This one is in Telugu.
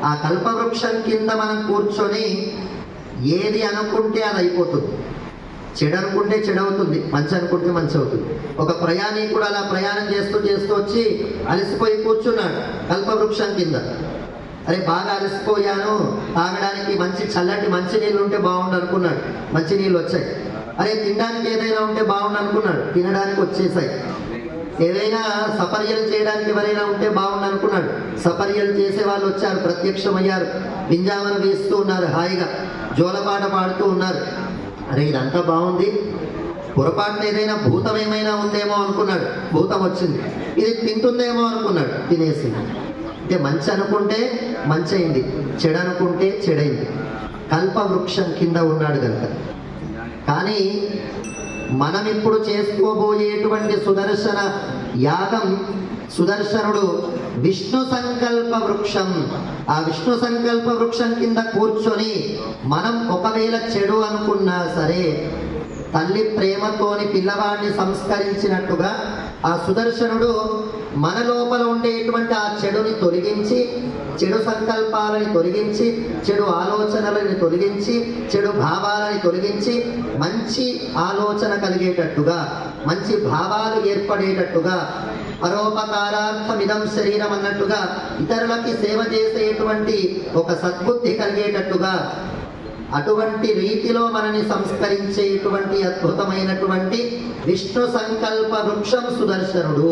ఆ కల్పవృక్షం కింద మనం కూర్చొని ఏది అనుకుంటే అది అయిపోతుంది. చెడు అనుకుంటే చెడు అవుతుంది, మంచి అనుకుంటే మంచి అవుతుంది. ఒక ప్రయాణికుడు అలా ప్రయాణం చేస్తూ చేస్తూ వచ్చి అలసిపోయి కూర్చున్నాడు కల్పవృక్షం కింద. అరే బాగా అలసిపోయాను, తాగడానికి మంచి చల్లటి మంచినీళ్ళు ఉంటే బాగుండు అనుకున్నాడు. మంచినీళ్ళు వచ్చాయి. అరే తినడానికి ఏదైనా ఉంటే బాగుండు అనుకున్నాడు, తినడానికి వచ్చేసాయి. ఏదైనా సపర్యలు చేయడానికి ఎవరైనా ఉంటే బాగుండు అనుకున్నాడు, సపర్యలు చేసే వాళ్ళు వచ్చారు, ప్రత్యక్షమయ్యారు. వింజామన వేస్తూ ఉన్నారు, హాయిగా జోలపాట పాడుతూ ఉన్నారు. అరే ఇదంతా బాగుంది, పొరపాటున ఏదైనా భూతం ఏమైనా ఉందేమో అనుకున్నాడు, భూతం వచ్చింది. ఇది తింటుందేమో అనుకున్నాడు, తినేసింది. అంటే మంచి అనుకుంటే మంచి అయింది, చెడు అనుకుంటే చెడైంది. కల్పవృక్షం కింద ఉన్నాడు కనుక. కానీ మనం ఇప్పుడు చేసుకోబోయేటువంటి సుదర్శన యాగం, సుదర్శనుడు విష్ణు సంకల్ప వృక్షం. ఆ విష్ణు సంకల్ప వృక్షం కింద కూర్చొని మనం ఒకవేళ చెడు అనుకున్నా సరే, తల్లి ప్రేమతోని పిల్లవాడిని సంస్కరించినట్టుగా ఆ సుదర్శనుడు మన లోపల ఉండేటువంటి ఆ చెడుని తొలగించి, చెడు సంకల్పాలని తొలగించి, చెడు ఆలోచనలని తొలగించి, చెడు భావాలని తొలగించి, మంచి ఆలోచన కలిగేటట్టుగా, మంచి భావాలు ఏర్పడేటట్టుగా, పరోపకారార్థమిదం శరీరం అన్నట్టుగా ఇతరులకి సేవ చేసేటువంటి ఒక సద్బుద్ధి కలిగేటట్టుగా, అటువంటి రీతిలో మనని సంస్కరించేటువంటి అద్భుతమైనటువంటి విష్ణు సంకల్ప వృక్షం సుదర్శనుడు.